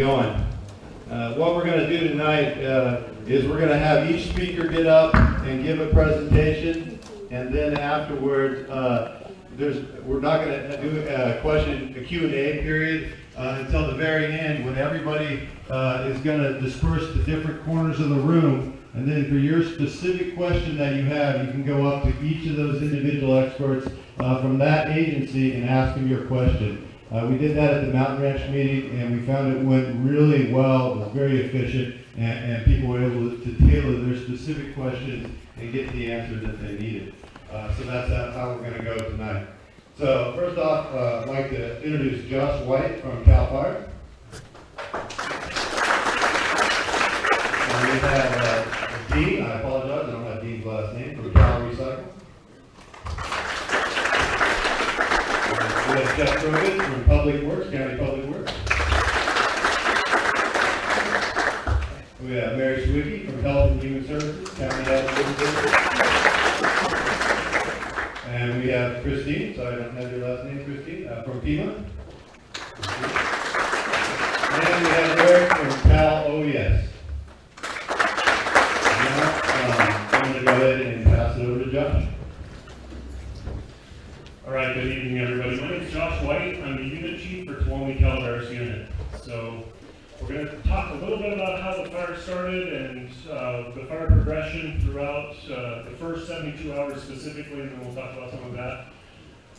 Going. What we're going to do tonight is we're going to have each speaker get up and give a presentation, and then afterwards, we're not going to do a Q&A period until the very end, when everybody is going to disperse to different corners of the room. And then for your specific question that you have, you can go up to each of those individual experts from that agency and ask them your question. We did that at the Mountain Ranch meeting, and we found it went really well. It was very efficient, and people were able to tailor their specific questions and get the answer that they needed. So that's how we're going to go tonight. So first off, I'd like to introduce Josh White from CAL FIRE. And we have Dean, I apologize, I don't have Dean's last name, from Cal Recycle. We have Jeff Grogan from Public Works, County Public Works. We have Mary Swiggy from Health and Human Services, County Health and Human Services. And we have Christine, sorry I don't have your last name, Christine, from FEMA. And we have Eric from Cal OES. Now, I'm going to go ahead and pass it over to Josh. All right, good evening, everybody. My name is Josh White. I'm the unit chief for Tuolumne Calaveras unit. So we're going to talk a little bit about how the fire started and the fire progression throughout the first 72 hours specifically, and then we'll talk about some of that.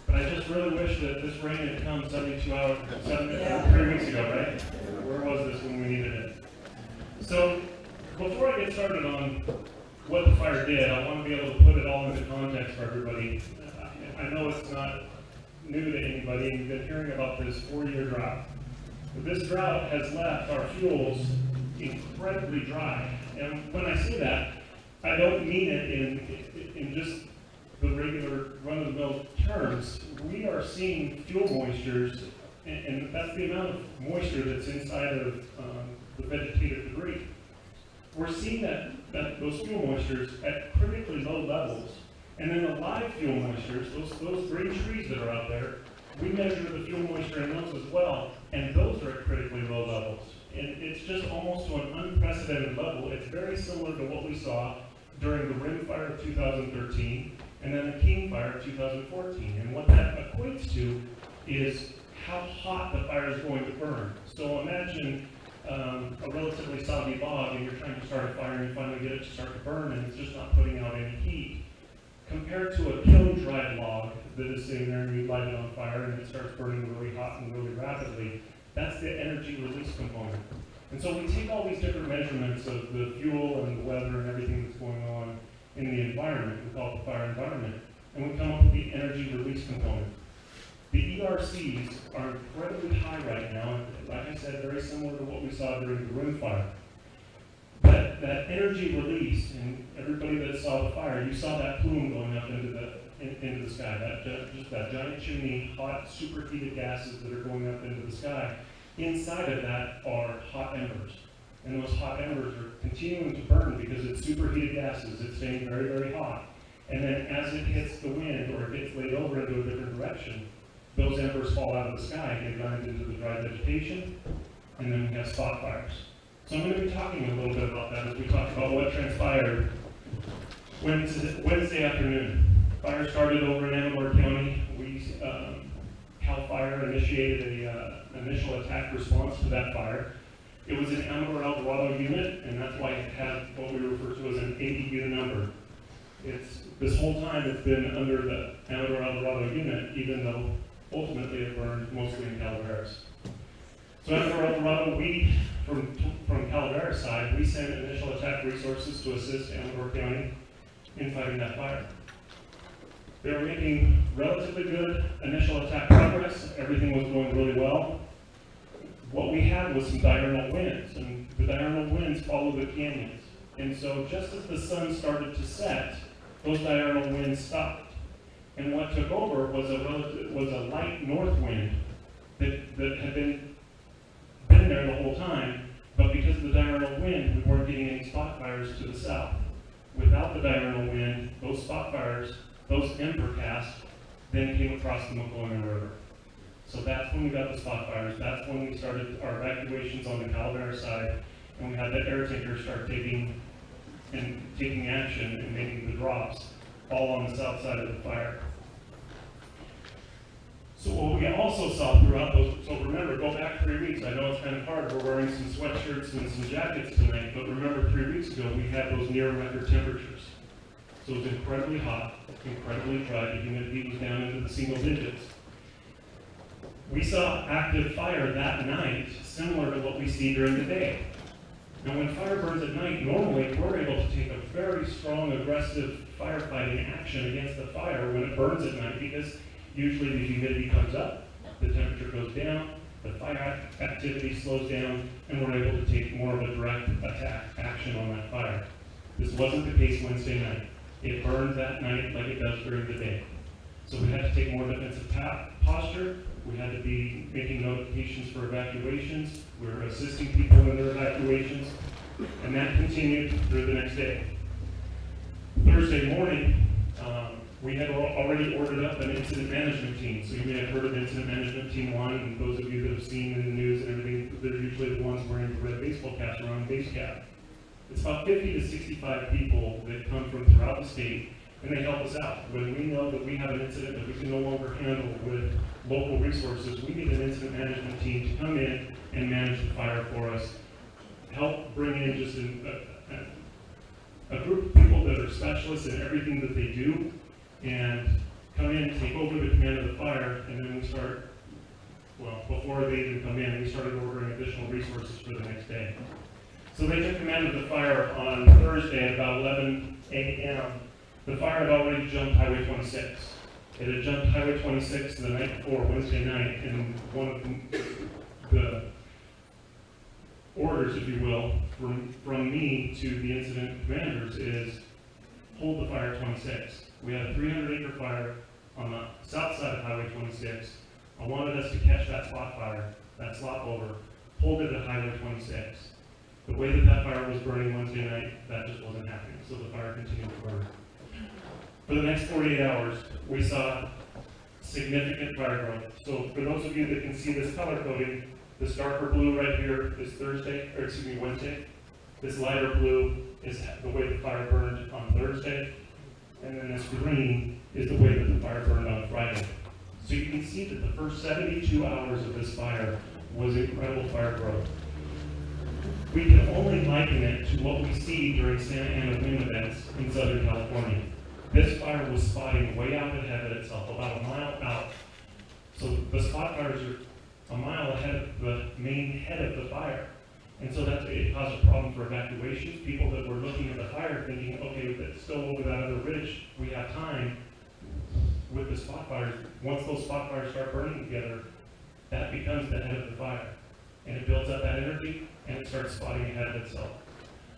But I just really wish that this rain had come 72 hours, 3 weeks ago, right? Where was this when we needed it? So before I get started on what the fire did, I want to be able to put it all into context for everybody. I know it's not new to anybody, and you've been hearing about this 4-year drought. But this drought has left our fuels incredibly dry. And when I say that, I don't mean it in just the regular run-of-the-mill terms. We are seeing fuel moistures, and that's the amount of moisture that's inside of the vegetative debris. We're seeing that those fuel moistures at critically low levels. And then the live fuel moistures, those green trees that are out there, we measure the fuel moisture in those as well, and those are at critically low levels. And it's just almost to an unprecedented level. It's very similar to what we saw during the Rim Fire of 2013, and then the King Fire of 2014. And what that equates to is how hot the fire is going to burn. So imagine a relatively soggy log, and you're trying to start a fire, and you finally get it to start to burn, and it's just not putting out any heat. Compared to a kiln-dried log that is sitting there and you light it on fire and it starts burning really hot and really rapidly, that's the energy release component. And so we take all these different measurements of the fuel and the weather and everything that's going on in the environment, we call it the fire environment, and we come up with the energy release component. The ERCs are incredibly high right now, and like I said, very similar to what we saw during the Rim Fire. That energy release, and everybody that saw the fire, you saw that plume going up into the sky, just that giant chimney, hot, superheated gases that are going up into the sky. Inside of that are hot embers, and those hot embers are continuing to burn because it's superheated gases. It's staying very, very hot. And then as it hits the wind or it gets laid over into a different direction, those embers fall out of the sky and get burned into the dry vegetation, and then we have spot fires. So I'm going to be talking a little bit about that as we talk about what transpired Wednesday afternoon. Fire started over in Amador County. CAL FIRE initiated an initial attack response to that fire. It was an Amador El Dorado unit, and that's why it had what we refer to as an ADU number. This whole time it's been under the Amador El Dorado unit, even though ultimately it burned mostly in Calaveras. So Amador El Dorado, we, from Calaveras side, we sent initial attack resources to assist Amador County in fighting that fire. They were making relatively good initial attack progress. Everything was going really well. What we had was some diurnal winds, and the diurnal winds follow the canyons. And so just as the sun started to set, those diurnal winds stopped. And what took over was a light north wind that had been there the whole time, but because of the diurnal wind, we weren't getting any spot fires to the south. Without the diurnal wind, those spot fires, those ember casts, then came across the Mokelumne River. So that's when we got the spot fires. That's when we started our evacuations on the Calaveras side, and we had the air tankers start taking action and making the drops all on the south side of the fire. So what we also saw throughout those, so remember, go back 3 weeks. I know it's kind of hard. We're wearing some sweatshirts and some jackets tonight, but remember 3 weeks ago, we had those near record temperatures. So it was incredibly hot, incredibly dry. The humidity was down into the single digits. We saw active fire that night, similar to what we see during the day. Now, when fire burns at night, normally we're able to take a very strong, aggressive firefighting action against the fire when it burns at night, because usually the humidity comes up, the temperature goes down, the fire activity slows down, and we're able to take more of a direct attack action on that fire. This wasn't the case Wednesday night. It burned that night like it does during the day. So we had to take more defensive posture. We had to be making notifications for evacuations. We were assisting people in their evacuations, and that continued through the next day. Thursday morning, we had already ordered up an incident management team. So you may have heard of Incident Management Team 1, and those of you that have seen in the news and everything, they're usually the ones wearing the red baseball caps around base cap. It's about 50 to 65 people that come from throughout the state, and they help us out. When we know that we have an incident that we can no longer handle with local resources, we need an incident management team to come in and manage the fire for us, help bring in just a group of people that are specialists in everything that they do, and come in, take over the command of the fire, and then we start, well, before they even come in, we started ordering additional resources for the next day. So they took command of the fire on Thursday at about 11 a.m. The fire had already jumped Highway 26. It had jumped Highway 26 the night before, Wednesday night, and one of the orders, if you will, from me to the incident commanders is hold the fire 26. We had a 300-acre fire on the south side of Highway 26. I wanted us to catch that slot fire, that slot over, hold it at Highway 26. The way that fire was burning Wednesday night, that just wasn't happening, so the fire continued to burn. For the next 48 hours, we saw significant fire growth. So for those of you that can see this color coding, this darker blue right here is Wednesday. This lighter blue is the way the fire burned on Thursday. And then this green is the way that the fire burned on Friday. So you can see that the first 72 hours of this fire was incredible fire growth. We can only liken it to what we see during Santa Ana wind events in Southern California. This fire was spotting way out ahead of itself, about a mile out. So the spot fires are a mile ahead of the main head of the fire. And so it caused a problem for evacuations. People that were looking at the fire thinking, okay, if it's still over that other ridge, we have time. With the spot fires, once those spot fires start burning together, that becomes the head of the fire. And it builds up that energy, and it starts spotting ahead of itself.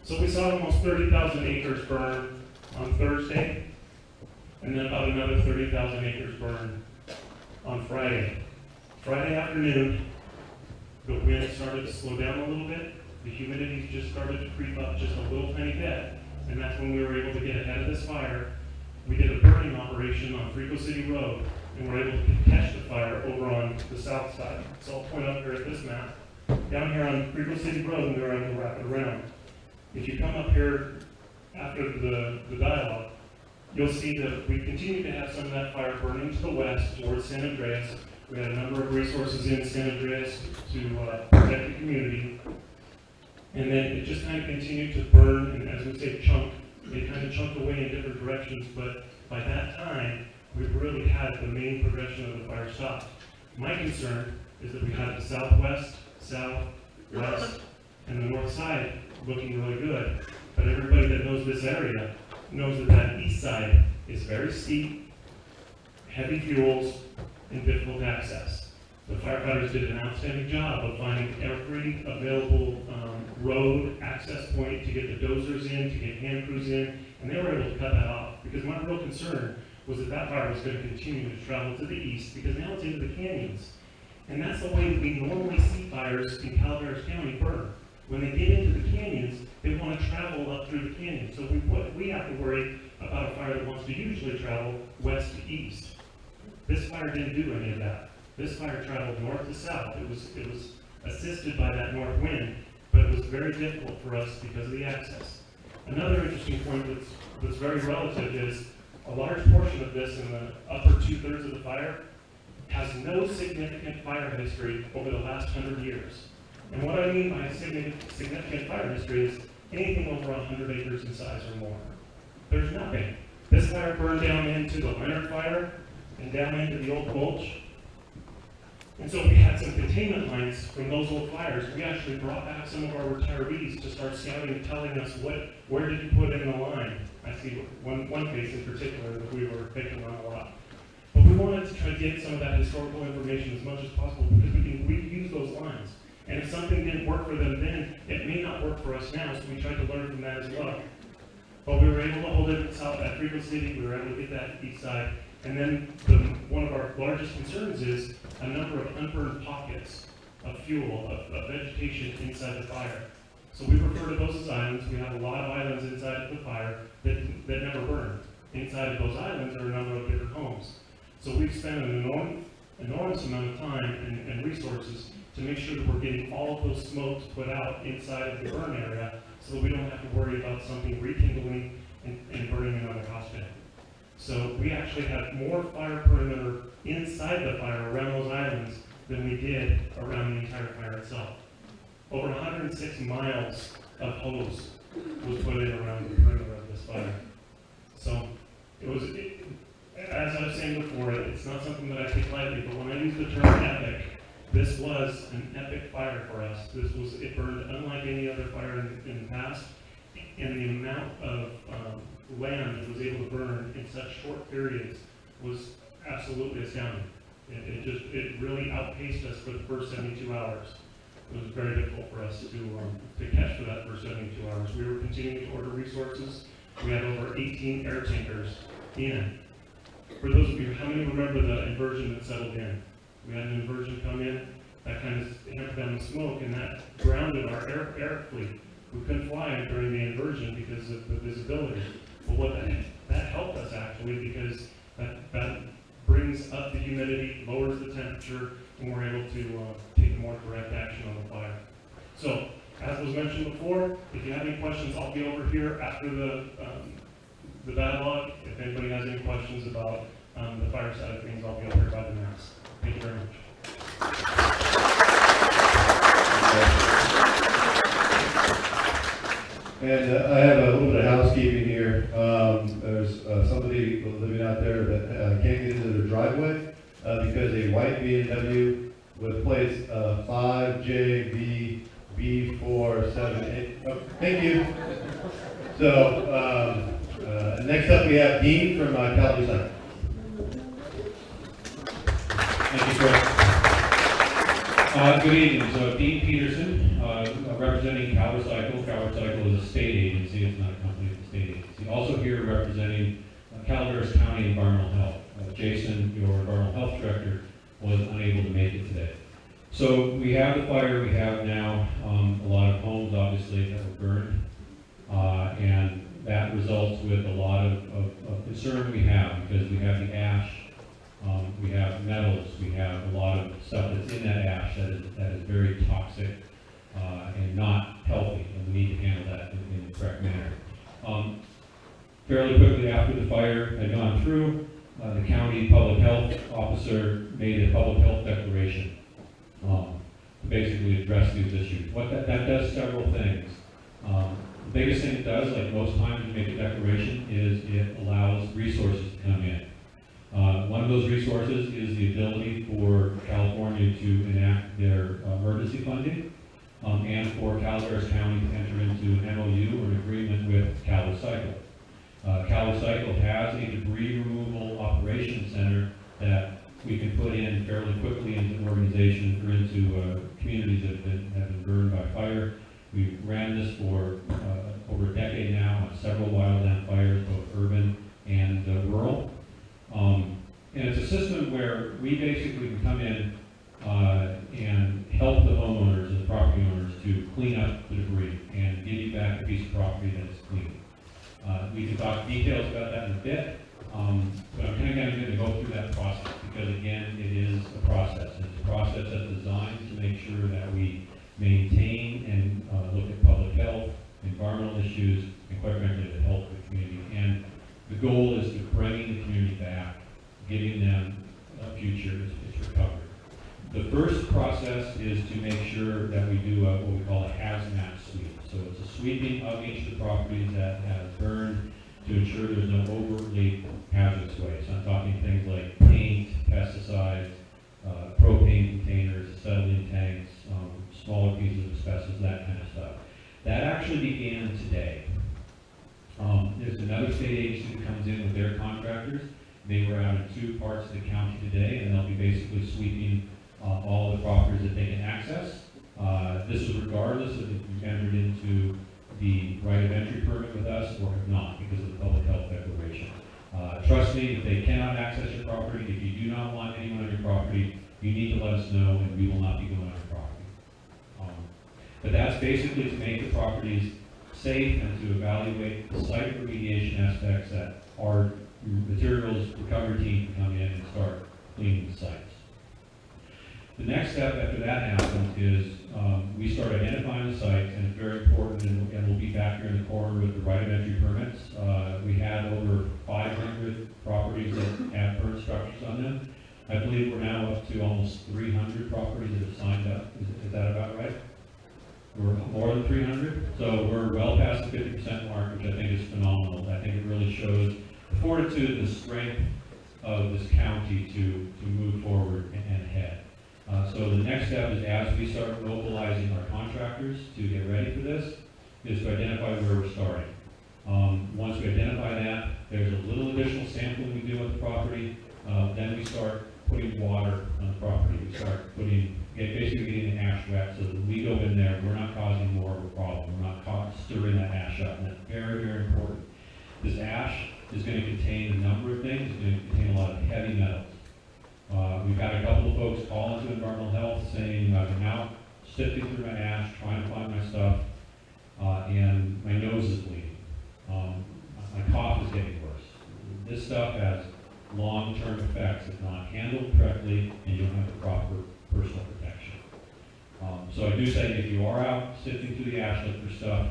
So we saw almost 30,000 acres burn on Thursday, and then about another 30,000 acres burn on Friday. Friday afternoon, the wind started to slow down a little bit. The humidity just started to creep up just a little tiny bit, and that's when we were able to get ahead of this fire. We did a burning operation on Frico City Road, and were able to catch the fire over on the south side. So I'll point up here at this map. Down here on Frico City Road, and we were able to wrap it around. If you come up here after the dialogue, you'll see that we continue to have some of that fire burning to the west towards San Andreas. We had a number of resources in San Andreas to protect the community. And then it just kind of continued to burn, and as we say, chunk. It kind of chunked away in different directions, but by that time, we really had the main progression of the fire stopped. My concern is that we had the southwest, south, west, and the north side looking really good. But everybody that knows this area knows that that east side is very steep, heavy fuels, and difficult access. The firefighters did an outstanding job of finding every available road access point to get the dozers in, to get hand crews in, and they were able to cut that off. Because my real concern was that fire was going to continue to travel to the east, because now it's into the canyons. And that's the way that we normally see fires in Calaveras County burn. When they get into the canyons, they want to travel up through the canyon. So we have to worry about a fire that wants to usually travel west to east. This fire didn't do any of that. This fire traveled north to south. It was assisted by that north wind, but it was very difficult for us because of the access. Another interesting point that's very relative is a large portion of this in the upper 2/3 of the fire has no significant fire history over the last 100 years. And what I mean by significant fire history is anything over 100 acres in size or more. There's nothing. This fire burned down into the Leonard fire and down into the old mulch. And so we had some containment lines from those old fires. We actually brought back some of our retirees to start scouting and telling us where did you put in the line. I see one case in particular that we were picking on a lot. But we wanted to try to get some of that historical information as much as possible because we can reuse those lines. And if something didn't work for them then, it may not work for us now, so we tried to learn from that as well. But we were able to hold it south at frequency, we were able to get that east side. And then one of our largest concerns is a number of unburned pockets of fuel, of vegetation inside the fire. So we refer to those as islands. We have a lot of islands inside of the fire that never burn. Inside of those islands are a number of different homes. So we've spent an enormous amount of time and resources to make sure that we're getting all of those smokes put out inside of the burn area so that we don't have to worry about something rekindling and burning another house down. So we actually have more fire perimeter inside the fire around those islands than we did around the entire fire itself. Over 106 miles of hose was put in around the perimeter of this fire. So as I was saying before, it's not something that I take lightly, but when I use the term epic, this was an epic fire for us. It burned unlike any other fire in the past, and the amount of land that was able to burn in such short periods was absolutely astounding. It really outpaced us for the first 72 hours. It was very difficult for us to catch for that first 72 hours. We were continuing to order resources. We had over 18 air tankers in. For those of you, how many remember the inversion that settled in? We had an inversion come in, that kind of hampered down the smoke, and that grounded our air fleet. We couldn't fly during the inversion because of the visibility. But that helped us actually, because that brings up the humidity, lowers the temperature, and we're able to take more direct action on the fire. So, as was mentioned before, if you have any questions, I'll be over here after the dialogue. If anybody has any questions about the fire side of things, I'll be over here by the mass. Thank you very much. And I have a little bit of housekeeping here. There's somebody living out there that can't get into their driveway because a white BMW with plates 5JBB478. Oh, thank you. So next up we have Dean from Calvary Center. Thank you, Chris. Good evening. So Dean Peterson, representing Calvary Cycle. Calvary Cycle is a state agency. It's not a company, it's a state agency. Also here representing Calaveras County Environmental Health. Jason, your environmental health director, was unable to make it today. So we have the fire we have now. A lot of homes, obviously, that were burned. And that results with a lot of concern we have because we have the ash. We have metals, we have a lot of stuff that's in that ash that is very toxic and not healthy, and we need to handle that in the correct manner. Fairly quickly after the fire had gone through, the county public health officer made a public health declaration to basically address these issues. What that does several things. The biggest thing it does, like most times you make a declaration, is it allows resources to come in. One of those resources is the ability for California to enact their emergency funding and for Calaveras County to enter into an MOU or an agreement with Calvary Cycle. Calvary Cycle has a debris removal operations center that we can put in fairly quickly into organizations or into communities that have been burned by fire. We've ran this for over a decade now on several wildland fires, both urban and rural. And it's a system where we basically can come in and help the homeowners and the property owners to clean up the debris and give you back a piece of property that is clean. We can talk details about that in a bit, but I'm kind of going to go through that process because again, it is a process. And it's a process that's designed to make sure that we maintain and look at public health, environmental issues, and quite frankly, the health of the community. And the goal is to bring the community back, giving them a future, its recovery. The first process is to make sure that we do what we call a hazmat sweep. So it's a sweeping of each of the properties that has burned to ensure there's no overtly hazardous waste. I'm talking things like paint, pesticides, propane containers, acetylene tanks, smaller pieces of asbestos, that kind of stuff. That actually began today. There's another state agency that comes in with their contractors. They were out in 2 parts of the county today, and they'll be basically sweeping all the properties that they can access. This is regardless of if you've entered into the right of entry permit with us or have not, because of the public health declaration. Trust me, if they cannot access your property, if you do not want anyone on your property, you need to let us know, and we will not be going on your property. But that's basically to make the properties safe and to evaluate the site remediation aspects that our materials recovery team can come in and start cleaning the sites. The next step after that happens is we start identifying the sites, and it's very important, and we'll be back here in the corner with the right of entry permits. We had over 500 properties that have permit structures on them. I believe we're now up to almost 300 properties that have signed up. Is that about right? We're more than 300, so we're well past the 50% mark, which I think is phenomenal. I think it really shows the fortitude and the strength of this county to move forward and ahead. So the next step is, as we start mobilizing our contractors to get ready for this, is to identify where we're starting. Once we identify that, there's a little additional sampling we do with the property. Then we start putting water on the property. We start basically getting the ash wet, so that when we go in there, we're not causing more of a problem. We're not stirring that ash up, and that's very, very important. This ash is going to contain a number of things. It's going to contain a lot of heavy metals. We've had a couple of folks call into environmental health saying, I've been out sifting through my ash, trying to find my stuff, and my nose is bleeding. My cough is getting worse. This stuff has long-term effects if not handled correctly and you don't have the proper personal protection. So I do say, if you are out sifting through the ash, look for stuff,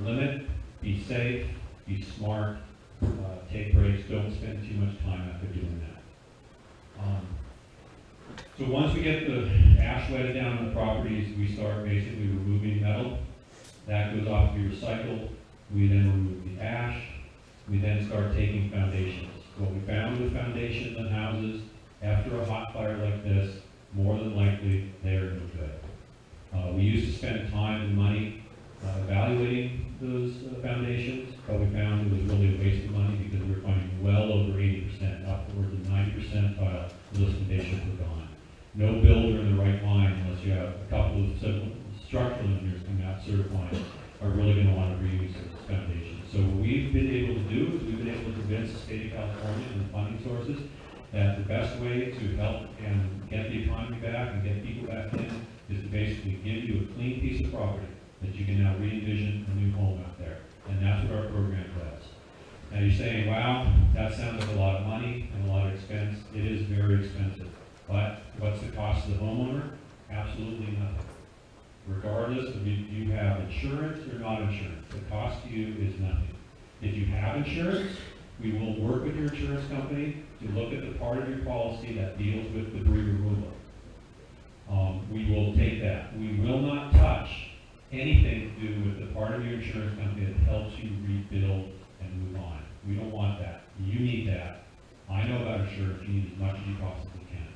limit, be safe, be smart, take breaks, don't spend too much time after doing that. So once we get the ash wetted down on the properties, we start basically removing metal. That goes off to be recycled. We then remove the ash. We then start taking foundations. What we found with foundations and houses, after a hot fire like this, more than likely, they're no good. We used to spend time and money evaluating those foundations, but we found it was really a waste of money because we were finding well over 80%, upwards of 90% of those foundations were gone. No builder in the right mind, unless you have a couple of structural engineers coming out certifying, are really going to want to reuse those foundations. So what we've been able to do is we've been able to convince the state of California and the funding sources that the best way to help and get the economy back and get people back in is to basically give you a clean piece of property that you can now re-envision a new home out there. And that's what our program does. Now you're saying, wow, that sounds like a lot of money and a lot of expense. It is very expensive. But what's the cost to the homeowner? Absolutely nothing. Regardless of if you have insurance or not insurance, the cost to you is nothing. If you have insurance, we will work with your insurance company to look at the part of your policy that deals with debris removal. We will take that. We will not touch anything to do with the part of your insurance company that helps you rebuild and move on. We don't want that. You need that. I know about insurance. You need as much as you possibly can.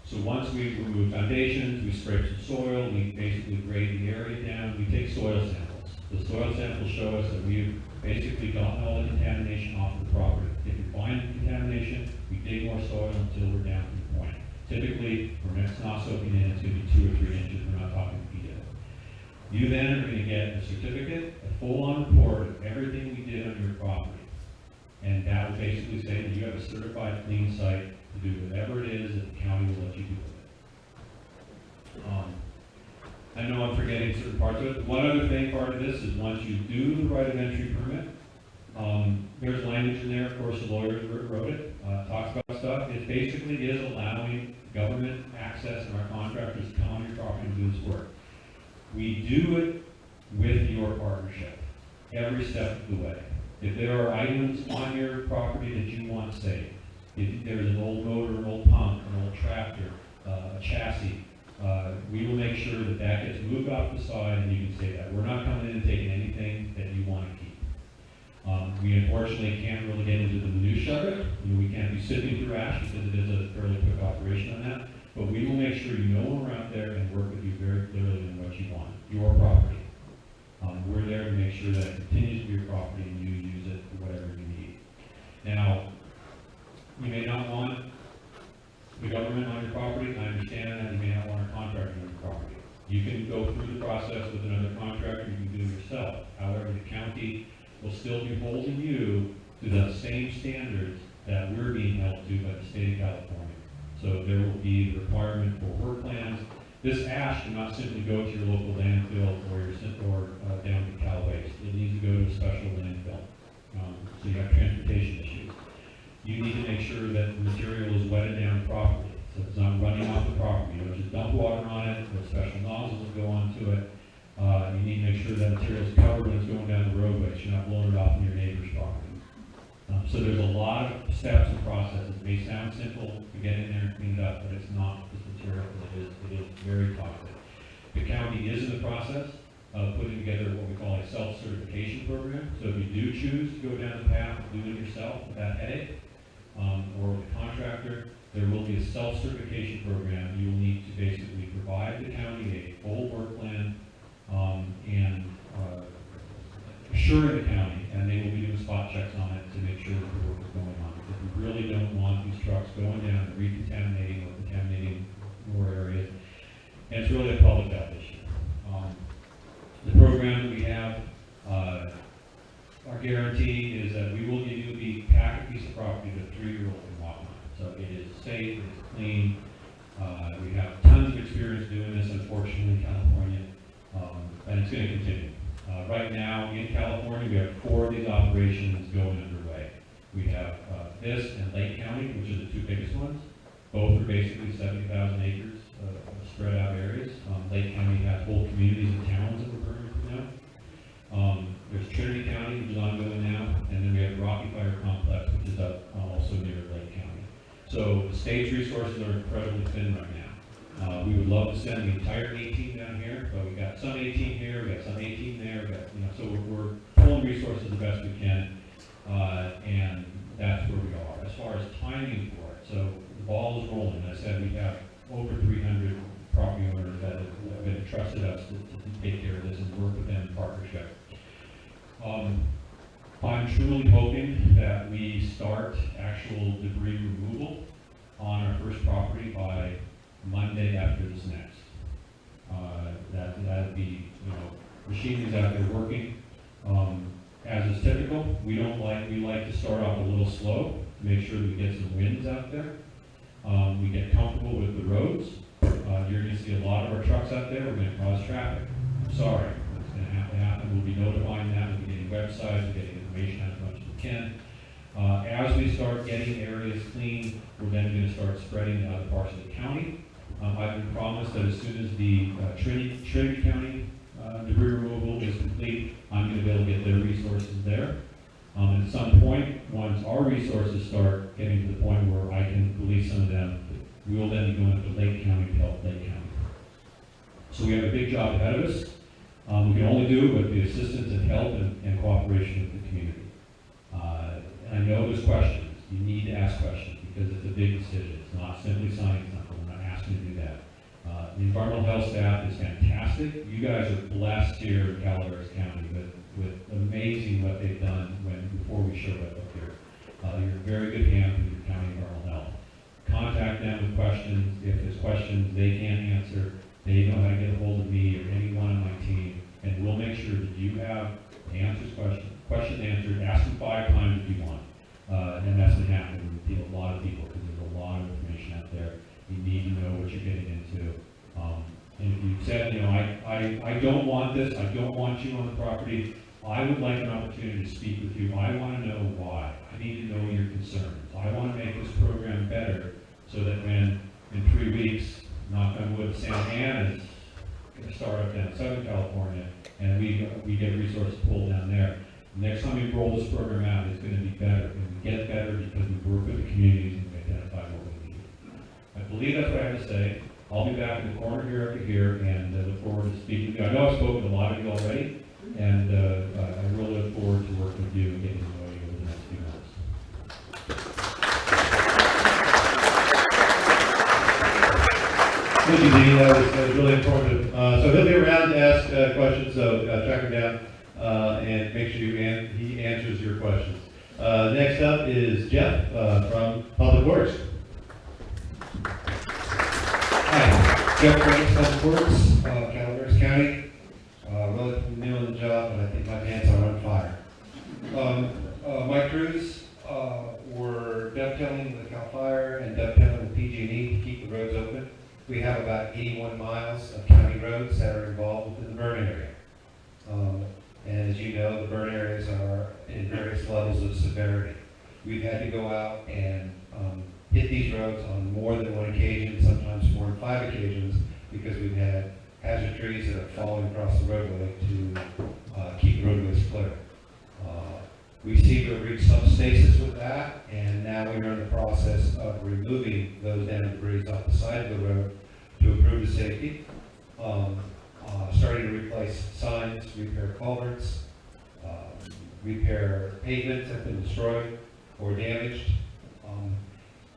So once we remove foundations, we scrape some soil, we basically grade the area down, we take soil samples. The soil samples show us that we've basically gotten all the contamination off of the property. If we find contamination, we dig more soil until we're down to the point. Typically, when it's not soaking in, it's going to be 2 or 3 inches. We're not talking feet. You then are going to get a certificate, a full-on report of everything we did on your property. And that will basically say that you have a certified clean site to do whatever it is that the county will let you do with it. I know I'm forgetting certain parts of it. One other thing, part of this is once you do the right of entry permit, There's language in there, of course, the lawyers wrote it, talks about stuff. It basically is allowing government access and our contractors to come on your property and do this work. We do it with your partnership, every step of the way. If there are items on your property that you want saved, if there's an old motor, an old pump, an old tractor, a chassis, we will make sure that that gets moved off the side and you can say that. We're not coming in and taking anything that you want to keep. We unfortunately can't really get into the minutiae of it. We can't be sifting through ash because it is a fairly quick operation on that. But we will make sure you know when we're out there and work with you very clearly on what you want, your property. We're there to make sure that it continues to be your property and you use it for whatever you need. Now, you may not want the government on your property. I understand that. You may not want a contractor on your property. You can go through the process with another contractor. You can do it yourself. However, the county will still be holding you to the same standards that we're being held to by the state of California. So there will be the requirement for work plans. This ash cannot simply go to your local landfill or down to Cal Waste. It needs to go to a special landfill. So you have transportation issues. You need to make sure that the material is wetted down properly, so it's not running off the property. You don't just dump water on it, with special nozzles that go onto it. You need to make sure that material is covered when it's going down the roadway, so you're not blowing it off on your neighbor's property. So there's a lot of steps and processes. It may sound simple to get in there and clean it up, but it's not this material. It is very toxic. The county is in the process of putting together what we call a self-certification program. So if you do choose to go down the path of doing it yourself without headache, or with a contractor, there will be a self-certification program. You will need to basically provide the county a full work plan and assuring the county, and they will be doing spot checks on it to make sure that the work is going on. Because we really don't want these trucks going down and recontaminating or contaminating more areas. And it's really a public health issue. The program that we have, our guarantee is that we will give you the packet piece of property that a 3-year-old can walk on. So it is safe, it is clean. We have tons of experience doing this, unfortunately, in California, and it's going to continue. Right now, in California, we have 4 of these operations going underway. We have this and Lake County, which are the 2 biggest ones. Both are basically 70,000 acres of spread out areas. Lake County has whole communities and towns that we're permitted now. There's Trinity County, which is ongoing now, and then we have Rocky Fire Complex, which is up also near Lake County. So the state's resources are incredibly thin right now. We would love to send the entire 18 down here, but we got some 18 here, we got some 18 there, we got, so we're pulling resources the best we can, and that's where we are. As far as timing for it, so the ball is rolling. I said we have over 300 property owners that have been entrusted us to take care of this and work with them in partnership. I'm truly hoping that we start actual debris removal on our first property by Monday after this next. That'd be, machinery's out there working. As is typical, we like to start off a little slow to make sure we get some winds out there. We get comfortable with the roads. You're going to see a lot of our trucks out there. We're going to cause traffic. I'm sorry, it's going to have to happen. We'll be notifying that. We'll be getting websites, we're getting information out as much as we can. As we start getting areas clean, we're then going to start spreading to other parts of the county. I've been promised that as soon as the Trinity County debris removal is complete, I'm going to be able to get their resources there. At some point, once our resources start getting to the point where I can release some of them, we will then be going to Lake County to help Lake County. So we have a big job ahead of us. We can only do it with the assistance and help and cooperation of the community. And I know there's questions. You need to ask questions because it's a big decision. It's not simply signing something. We're not asking to do that. The environmental health staff is fantastic. You guys are blessed here in Calaveras County with amazing what they've done before we showed up here. You're in very good hands with your county environmental health. Contact them with questions. If there's questions they can't answer, they know how to get a hold of me or anyone on my team, and we'll make sure that you have answers, question answered. Ask them 5 times if you want. And that's what happens with a lot of people because there's a lot of information out there. You need to know what you're getting into. And if you said, I don't want this, I don't want you on the property, I would like an opportunity to speak with you. I want to know why. I need to know your concerns. I want to make this program better so that when, in 3 weeks, knock on wood, Santa Ana is going to start up down in Southern California, and we get resources pulled down there. Next time we roll this program out, it's going to be better. And we get better because we work with the communities and we identify what we need. I believe that's what I have to say. I'll be back in the corner here after here, and look forward to speaking with you. I know I've spoken to a lot of you already, and I really look forward to working with you and getting to know you over the next few months. Thank you, Dean. That was really informative. So he'll be around to ask questions, so track him down and make sure he answers your questions. Next up is Jeff from Public Works. Hi, Jeff Franks, Public Works, Calaveras County. Relatively new on the job, but I think my pants are on fire. My crews were dovetailing with CAL FIRE and dovetailing with PG&E to keep the roads open. We have about 81 miles of county roads that are involved within the burn area. And as you know, the burn areas are in various levels of severity. We've had to go out and hit these roads on more than one occasion, sometimes 4 and 5 occasions, because we've had hazard trees that have fallen across the roadway to keep roadways clear. We seem to have reached some stasis with that, and now we're in the process of removing those damaged debris off the side of the road to improve the safety. Starting to replace signs, repair culverts, repair pavements that have been destroyed or damaged.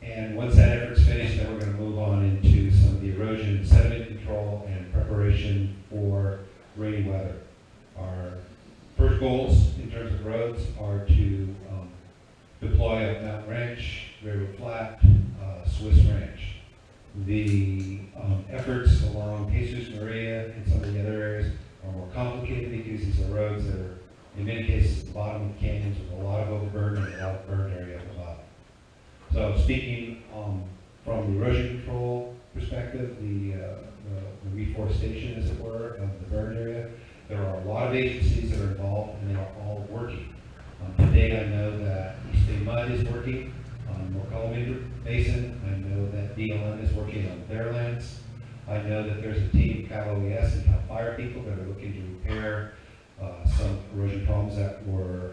And once that effort's finished, then we're going to move on into some of the erosion, sediment control, and preparation for rainy weather. Our first goals in terms of roads are to deploy up Mountain Ranch, Railroad Flat, Swiss Ranch. The efforts along Jesus Maria and some of the other areas are more complicated because these are roads that are, in many cases, at the bottom of canyons with a lot of overburden and a lot of burned area at the bottom. So speaking from the erosion control perspective, the reforestation, as it were, of the burn area, there are a lot of agencies that are involved, and they are all working. Today, I know that East Bay Mud is working on Mokelumne Basin. I know that DLM is working on their lands. I know that there's a team of Cal OES and Cal Fire people that are looking to repair some erosion problems that were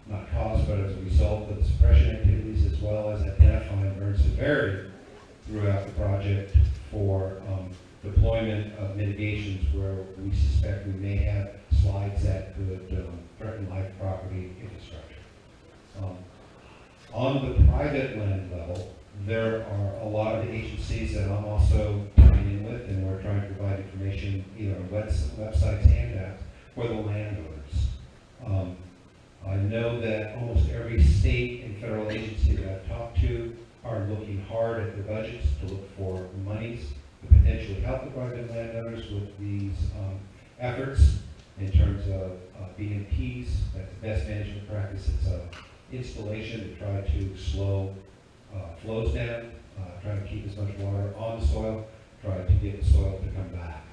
not caused, but as a result of the suppression activities, as well as identifying burn severity throughout the project for deployment of mitigations where we suspect we may have slides that could threaten life, property, infrastructure. On the private land level, there are a lot of agencies that I'm also tying in with, and we're trying to provide information either on websites and apps for the landowners. I know that almost every state and federal agency that I've talked to are looking hard at their budgets to look for monies to potentially help the private landowners with these efforts in terms of BMPs, that's the best management practice. It's an installation to try to slow flows down, try to keep as much water on the soil, try to get the soil to come back.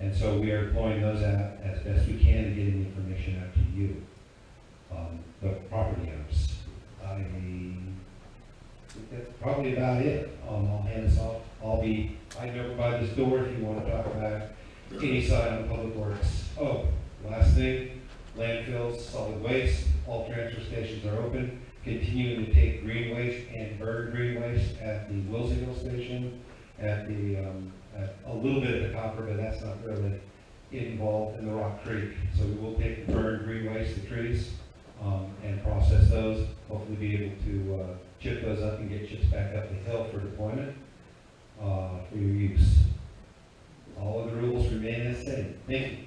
And so we are deploying those out as best we can and getting the information out to you, the property owners. I think that's probably about it. I'll hand this off. I'll be right over by this door if you want to talk about any side on Public Works. Oh, last thing, landfills, solid waste, all transfer stations are open. Continuing to take green waste and burn green waste at the Wilsonville station, at the at a little bit of the copper, but that's not really involved in the Rock Creek. So we will take the burned green waste, the trees, and process those. Hopefully be able to chip those up and get chips back up the hill for deployment for your use. All of the rules remain the same. Thank you.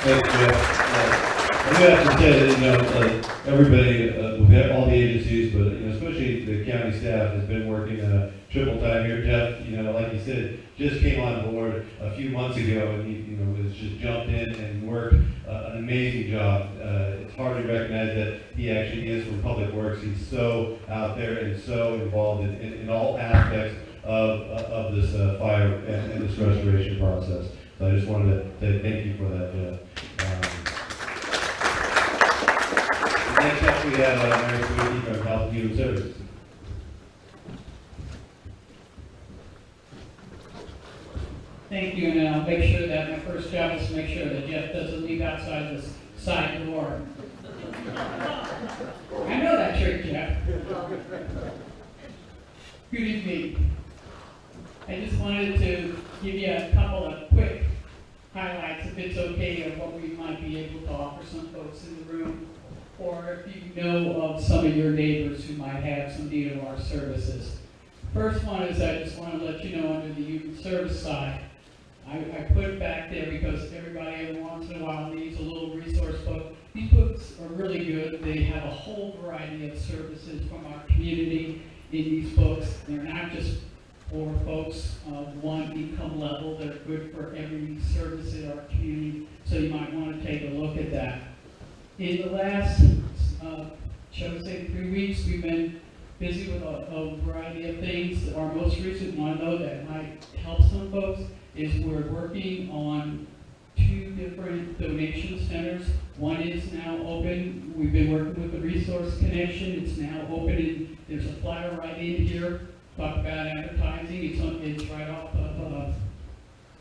Thanks, Jeff. I do have to say that, everybody, all the agencies, but especially the county staff has been working triple time here. Jeff, like you said, just came on board a few months ago, and he, was just jumped in and worked an amazing job. It's hard to recognize that he actually is from Public Works. He's so out there and so involved in all aspects of this fire and this restoration process. So I just wanted to thank you for that, Jeff. Next up, we have Mary Sweetie from Health and Human Services. Thank you, and I'll make sure that my first job is to make sure that Jeff doesn't leave outside this side door. I know that trick, Jeff. Good evening. I just wanted to give you a couple of quick highlights, if it's okay, of what we might be able to offer some folks in the room, or if you know of some of your neighbors who might have some need of our services. First one is I just want to let you know under the human service side, I put it back there because everybody every once in a while needs a little resource book. These books are really good. They have a whole variety of services from our community in these books. They're not just for folks of one income level. They're good for every service in our community, so you might want to take a look at that. In the last, shall we say, 3 weeks, we've been busy with a variety of things. Our most recent one, though, that might help some folks is we're working on 2 different donation centers. One is now open. We've been working with the Resource Connection. It's now open, and there's a flyer right in here. Talk about advertising. It's right off of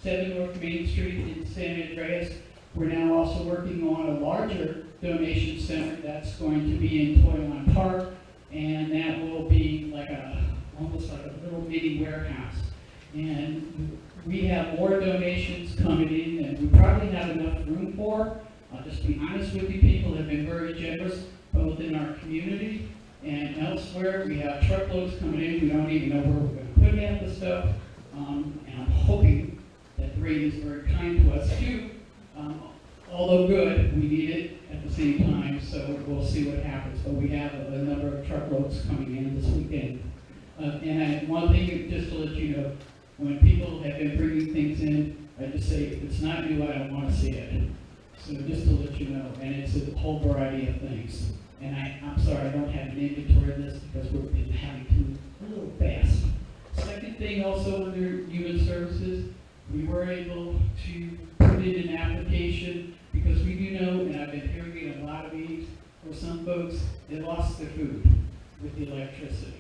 7 North Main Street in San Andreas. We're now also working on a larger donation center that's going to be in Toyline Park, and that will be like almost like a little mini warehouse. And we have more donations coming in than we probably have enough room for. I'll just be honest with you, people have been very generous, both in our community and elsewhere. We have truckloads coming in. We don't even know where we're going to put half the stuff. And I'm hoping that the rate is very kind to us too. Although good, we need it at the same time, so we'll see what happens. But we have a number of truckloads coming in this weekend. One thing, just to let you know, when people have been bringing things in, I just say, if it's not new, I don't want to see it. So just to let you know, and it's a whole variety of things. And I'm sorry, I don't have an inventory of this because we've been having to a little fast. Second thing also under human services, we were able to put in an application because we do know, and I've been hearing it in a lot of meetings, for some folks, they lost their food with the electricity.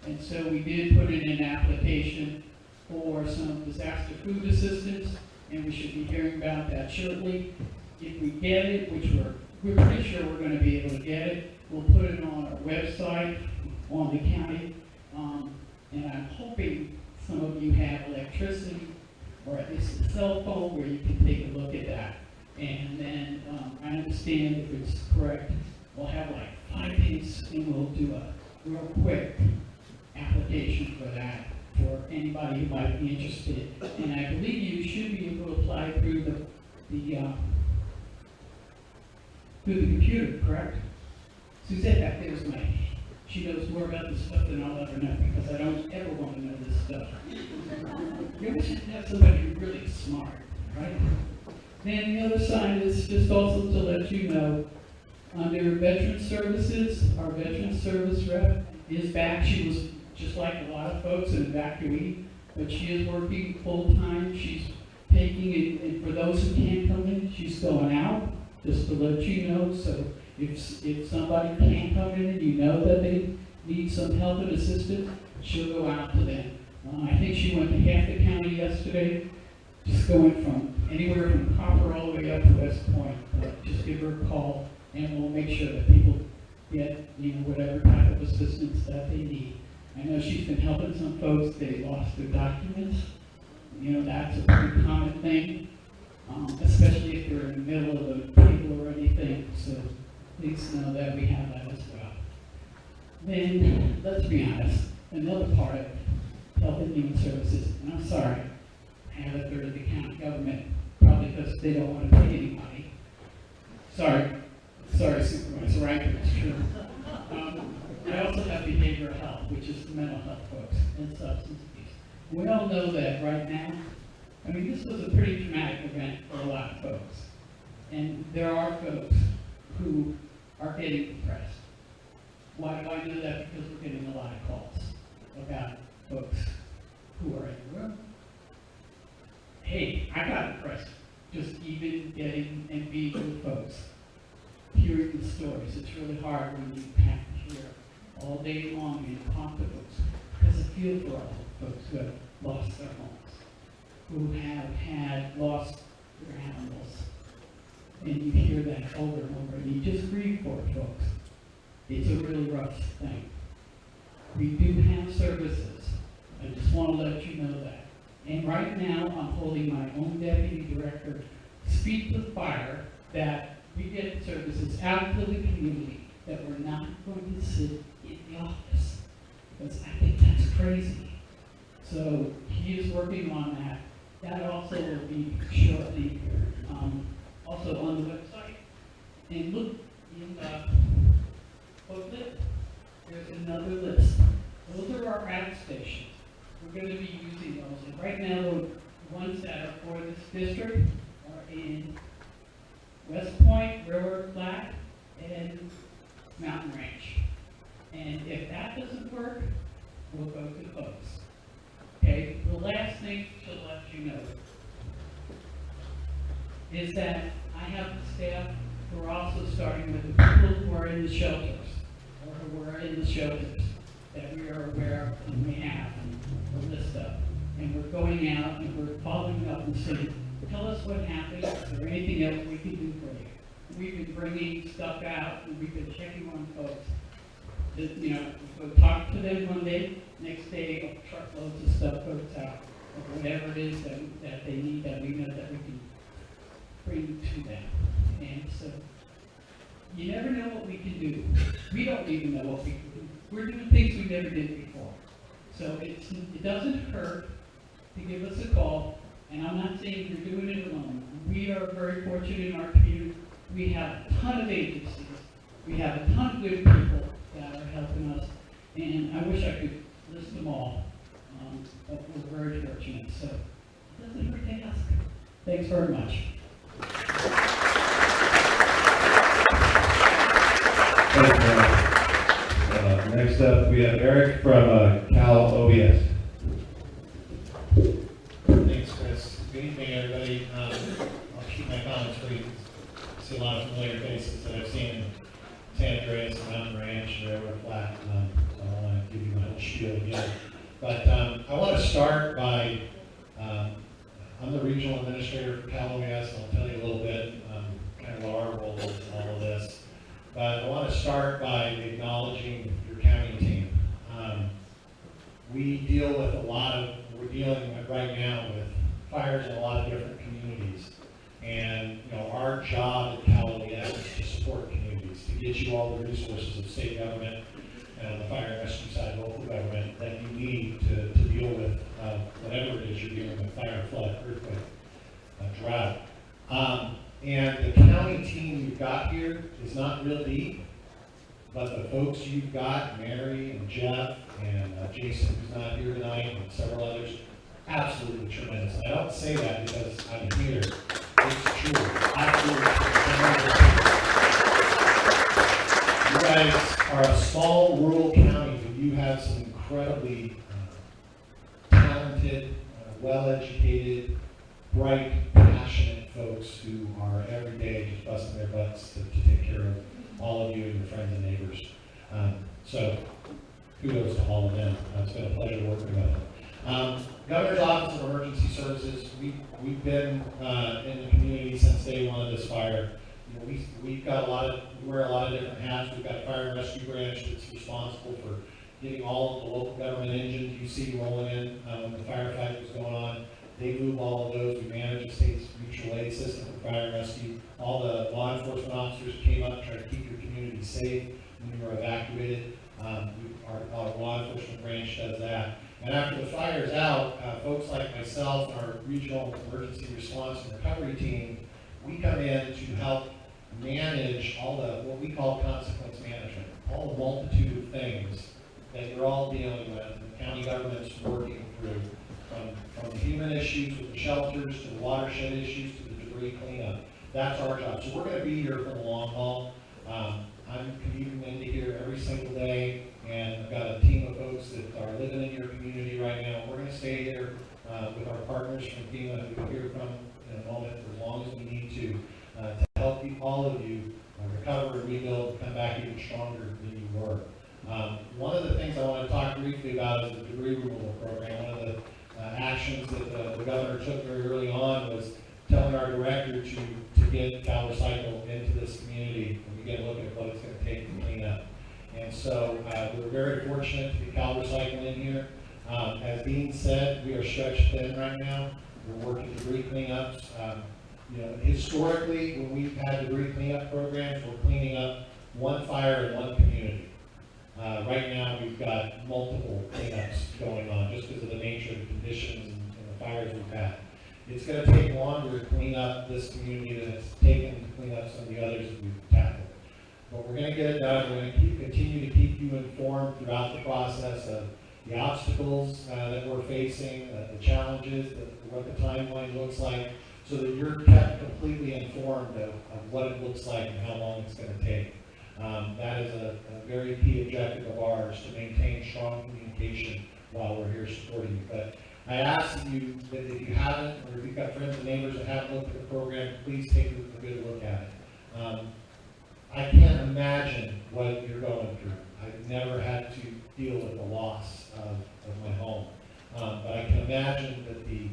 And so we did put in an application for some disaster food assistance, and we should be hearing about that shortly. If we get it, which we're pretty sure we're going to be able to get it, we'll put it on our website on the county, and I'm hoping some of you have electricity, or at least a cell phone where you can take a look at that. And then I understand if it's correct, we'll have like 5 days and we'll do a real quick application for that for anybody who might be interested. And I believe you should be able to apply through the computer, correct? Suzette back there is she knows more about this stuff than I'll ever know because I don't ever want to know this stuff. You always have to have somebody who's really smart, right? Then the other side is just also to let you know, under Veteran Services, our Veteran Service rep is back. She was just like a lot of folks, an evacuee, but she is working full-time. She's taking, and for those who can't come in, she's going out, just to let you know. So if somebody can't come in and you know that they need some help and assistance, she'll go out to them. I think she went to half the county yesterday, just going from anywhere from Copper all the way up to West Point. Just give her a call, and we'll make sure that people get, whatever type of assistance that they need. I know she's been helping some folks. They lost their documents. That's a pretty common thing, especially if you're in the middle of a table or anything. So please know that we have that as well. Then, let's be honest, another part of Health and Human Services, and I'm sorry, I have a third of the county government, probably because they don't want to pay anybody. Sorry, Supervisor Wright, but it's true. I also have behavioral health, which is the mental health folks, and substance abuse. We all know that right now. This was a pretty traumatic event for a lot of folks. And there are folks who are getting depressed. Why do I know that? Because we're getting a lot of calls about folks who are in the room hey, I got impressed, just even getting and being with folks, hearing the stories. It's really hard when you have to hear all day long and talk to folks, because I feel for all folks who have lost their homes, who have had lost their animals. And you hear that over and over, and you just grieve for it, folks. It's a really rough thing. We do have services. I just want to let you know that. And right now, I'm holding my own deputy director speak to fire that we get services out to the community, that we're not going to sit in the office. Because I think that's crazy. So he is working on that. That also will be shortly also on the website. And look in the booklet, there's another list. Those are our outstations. We're going to be using those. And right now, the ones that are for this district are in West Point, Railroad Flat, and Mountain Ranch. And if that doesn't work, we'll go to folks. Okay, the last thing to let you know is that I have the staff who are also starting with the people who are in the shelters, or who are in the shelters that we are aware of and we have and the list of. And we're going out and we're following up and saying, tell us what happened, is there anything else we can do for you? We've been bringing stuff out and we've been checking on folks. That, you know, we'll talk to them one day, next day truckloads of stuff goes out, or whatever it is that they need, that we know that we can bring to them. And so, you never know what we can do. We don't even know what we can do. We're doing things we never did before. So it doesn't hurt to give us a call, and I'm not saying you're doing it alone. We are very fortunate in our community. We have a ton of agencies. We have a ton of good people that are helping us, and I wish I could list them all, but we're very fortunate. So it doesn't hurt to ask. Thanks very much. Thanks, Eric. Next up, we have Eric from Cal OBS. Thanks, Chris. Good evening, everybody. I'll keep my comments brief. I see a lot of familiar faces that I've seen in San Andreas, Mountain Ranch, and Railroad Flat. So I don't want to give you my whole spiel again. But I want to start by, I'm the regional administrator for Cal OBS, and I'll tell you a little bit kind of what our role is in all of this. But I want to start by acknowledging your county team. We deal with we're dealing with right now with fires in a lot of different communities. And our job at Cal OBS is to support communities, to get you all the resources of state government and on the fire and rescue side, local government, that you need to deal with whatever it is you're dealing with, fire, flood, earthquake, drought. And the county team you've got here is not real deep, but the folks you've got, Mary and Jeff and Jason, who's not here tonight, and several others, absolutely tremendous. And I don't say that because I'm here. It's true. Absolutely tremendous. You guys are a small rural county, but you have some incredibly talented, well-educated, bright, passionate folks who are every day just busting their butts to take care of all of you and your friends and neighbors. So kudos to all of them. It's been a pleasure working with them. Governor's Office of Emergency Services, we've been in the community since day one of this fire. We've got we wear a lot of different hats. We've got a fire and rescue branch that's responsible for getting all of the local government engines you see rolling in when the firefight was going on. They move all of those. We manage the state's mutual aid system for fire and rescue. All the law enforcement officers came up to try to keep your community safe when you were evacuated. Our law enforcement branch does that. And after the fire's out, folks like myself, our regional emergency response and recovery team, we come in to help manage all the, what we call consequence management, all the multitude of things that you're all dealing with, and the county government's working through, from the human issues with the shelters, to the watershed issues, to the debris cleanup. That's our job. So we're going to be here for the long haul. I'm commuting into here every single day, and I've got a team of folks that are living in your community right now. We're going to stay here with our partners from FEMA, who we'll hear from in a moment, for as long as we need to help all of you recover and rebuild, come back even stronger than you were. One of the things I want to talk briefly about is the debris removal program. One of the actions that the governor took very early on was telling our director to get Cal Recycle into this community and begin looking at what it's going to take to clean up. And so we're very fortunate to get Cal Recycle in here. As Dean said, we are stretched thin right now. We're working debris cleanups. Historically, when we've had debris cleanup programs, we're cleaning up one fire in one community. Right now, we've got multiple cleanups going on just because of the nature of the conditions and the fires we've had. It's going to take longer to clean up this community than it's taken to clean up some of the others that we've tackled. But we're going to get it done. We're going to continue to keep you informed throughout the process of the obstacles that we're facing, the challenges, what the timeline looks like, so that you're kept completely informed of what it looks like and how long it's going to take. That is a very key objective of ours, to maintain strong communication while we're here supporting you. But I ask that if you haven't, or if you've got friends and neighbors that haven't looked at the program, please take a good look at it. I can't imagine what you're going through. I've never had to deal with the loss of my home. But I can imagine that the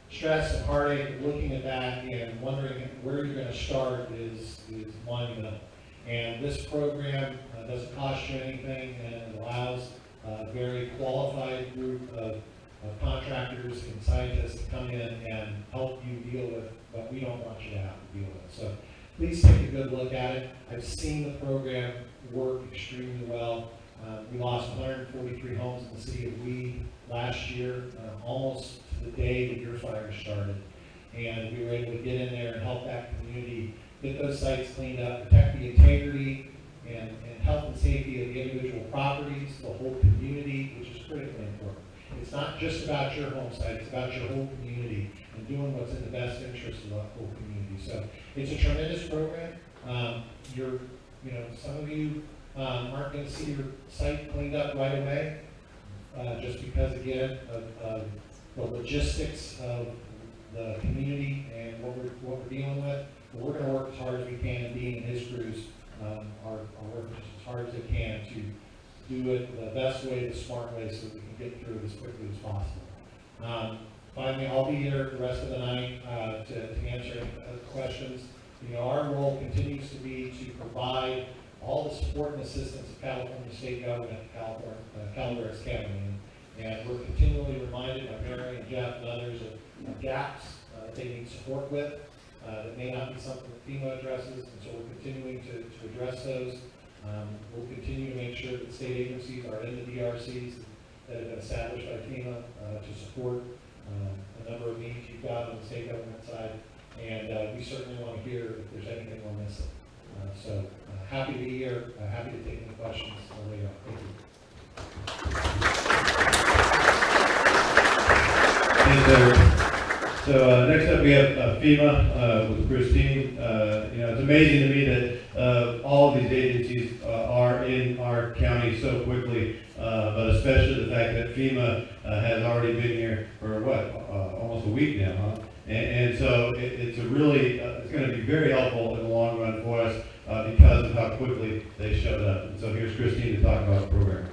stress and heartache of looking at that and wondering where you're going to start is monumental. And this program doesn't cost you anything, and it allows a very qualified group of contractors and scientists to come in and help you deal with what we don't want you to have to deal with. So please take a good look at it. I've seen the program work extremely well. We lost 143 homes in the city of Weed last year, almost to the day that your fire started. And we were able to get in there and help that community get those sites cleaned up, protect the integrity and health and safety of the individual properties, the whole community, which is critically important. It's not just about your home site, it's about your whole community and doing what's in the best interest of the whole community. So it's a tremendous program. Some of you aren't going to see your site cleaned up right away, just because, again, of the logistics of the community and what we're dealing with. But we're going to work as hard as we can, and Dean and his crews are working as hard as they can to do it the best way, the smart way, so we can get through it as quickly as possible. Finally, I'll be here the rest of the night to answer any questions. Our role continues to be to provide all the support and assistance of California State Government, Calaveras County. And we're continually reminded by Mary and Jeff and others of gaps that they need support with that may not be something that FEMA addresses, and so we're continuing to address those. We'll continue to make sure that state agencies are in the DRCs that have been established by FEMA to support a number of needs you've got on the state government side. And we certainly want to hear if there's anything we're missing. So happy to be here, happy to take any questions later. Thank you. So next up we have FEMA with Christine. It's amazing to me that all of these agencies are in our county so quickly, but especially the fact that FEMA has already been here for almost a week now, huh? And so it's going to be very helpful in the long run for us because of how quickly they showed up. And so here's Christine to talk about the program.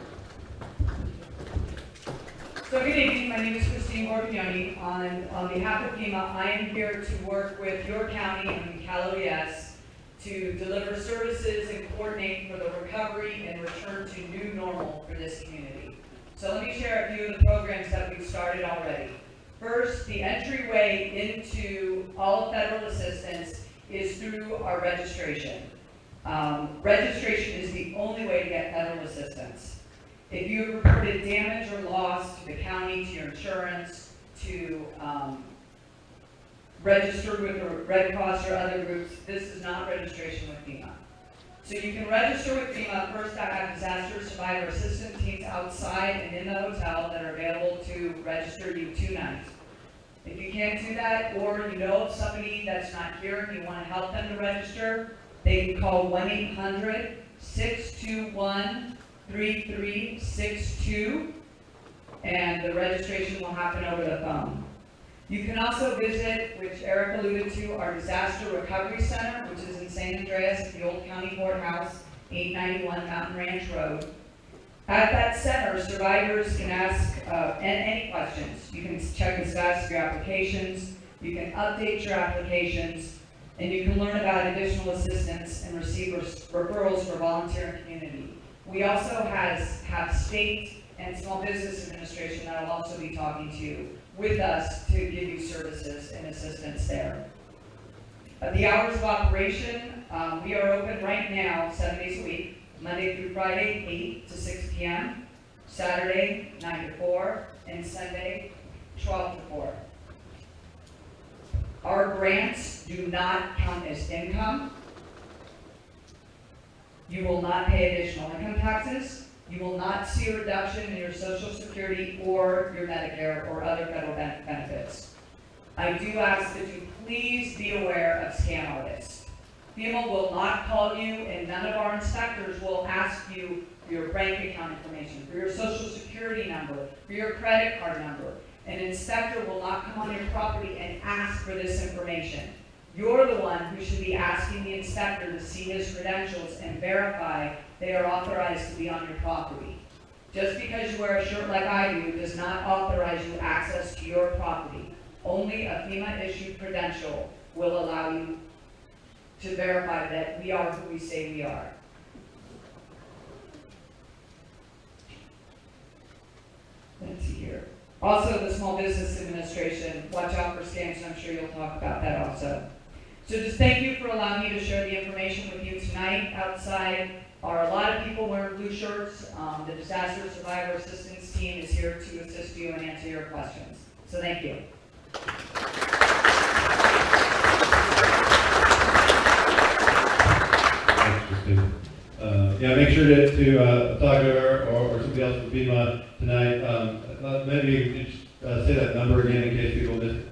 So good evening, my name is Christine Gorpioni. On behalf of FEMA, I am here to work with your county and Cal OES to deliver services and coordinate for the recovery and return to new normal for this community. So let me share a few of the programs that we've started already. First, the entryway into all federal assistance is through our registration. Registration is the only way to get federal assistance. If you have reported damage or loss to the county, to your insurance, to register with the Red Cross or other groups, this is not registration with FEMA. So you can register with FEMA. First, I have disaster survivor assistance teams outside and in the hotel that are available to register you tonight. If you can't do that, or you know of somebody that's not here and you want to help them to register, they can call 1-800-621-3362, and the registration will happen over the phone. You can also visit, which Eric alluded to, our Disaster Recovery Center, which is in San Andreas at the old county courthouse, 891 Mountain Ranch Road. At that center, survivors can ask any questions. You can check the status of your applications, you can update your applications, and you can learn about additional assistance and receive referrals for volunteer and community. We also have state and small business administration that will also be talking to you with us to give you services and assistance there. The hours of operation, we are open right now 7 days a week, Monday through Friday, 8 to 6 p.m., Saturday, 9 to 4, and Sunday, 12 to 4. Our grants do not count as income. You will not pay additional income taxes. You will not see a reduction in your Social Security or your Medicare or other federal benefits. I do ask that you please be aware of scam artists. FEMA will not call you, and none of our inspectors will ask you for your bank account information, for your Social Security number, for your credit card number. An inspector will not come on your property and ask for this information. You're the one who should be asking the inspector to see his credentials and verify they are authorized to be on your property. Just because you wear a shirt like I do does not authorize you access to your property. Only a FEMA-issued credential will allow you to verify that we are who we say we are. Let's see here. Also, the Small Business Administration, watch out for scams, and I'm sure you'll talk about that also. So just thank you for allowing me to share the information with you tonight. Outside are a lot of people wearing blue shirts. The Disaster Survivor Assistance Team is here to assist you and answer your questions. So thank you. Thanks, Christine. Yeah, make sure to talk to her or somebody else from FEMA tonight. Maybe you can just say that number again in case people missed it.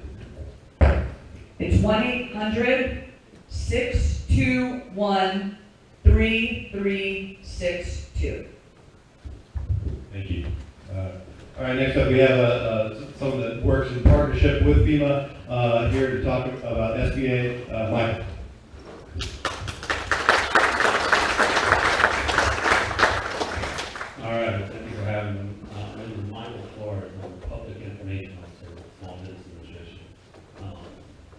It's 1-800-621-3362. Thank you. All right, next up we have someone that works in partnership with FEMA here to talk about SBA. Michael. All right, thank you for having me. My name is Michael Flores. I'm the Public Information Officer with Small Business Administration.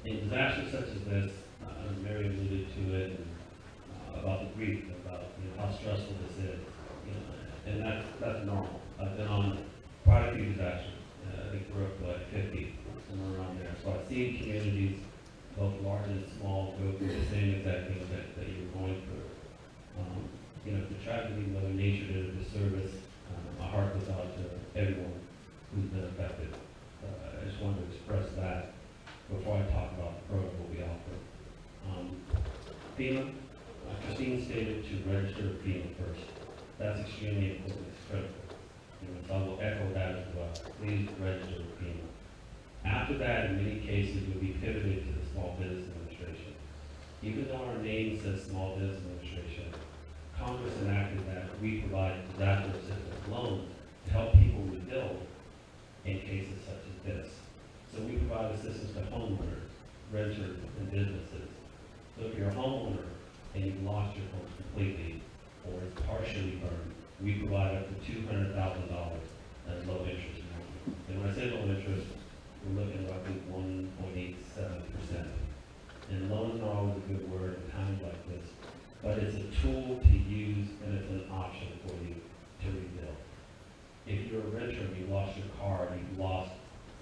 In disasters such as this, Mary alluded to it, about the grief, about how stressful this is, and that's normal. I've been on quite a few disasters. I think we're up to like 50, somewhere around there. So I've seen communities, both large and small, go through the same exact thing that you're going through. The tragedy of Mother Nature did a disservice. My heart goes out to everyone who's been affected. I just wanted to express that before I talk about the protocol we offer. FEMA, Christine stated to register with FEMA first. That's extremely important. It's critical. So I will echo that as well. Please register with FEMA. After that, in many cases, you'll be pivoted to the Small Business Administration. Even though our name says Small Business Administration, Congress enacted that we provide disaster assistance loans to help people rebuild in cases such as this. So we provide assistance to homeowners, renters, and businesses. So if you're a homeowner and you've lost your home completely or it's partially burned, we provide up to $200,000 as low interest loan. And when I say low interest, we're looking at roughly 1.87%. And loans are always a good word in times like this, but it's a tool to use and it's an option for you to rebuild. If you're a renter and you lost your car, you've lost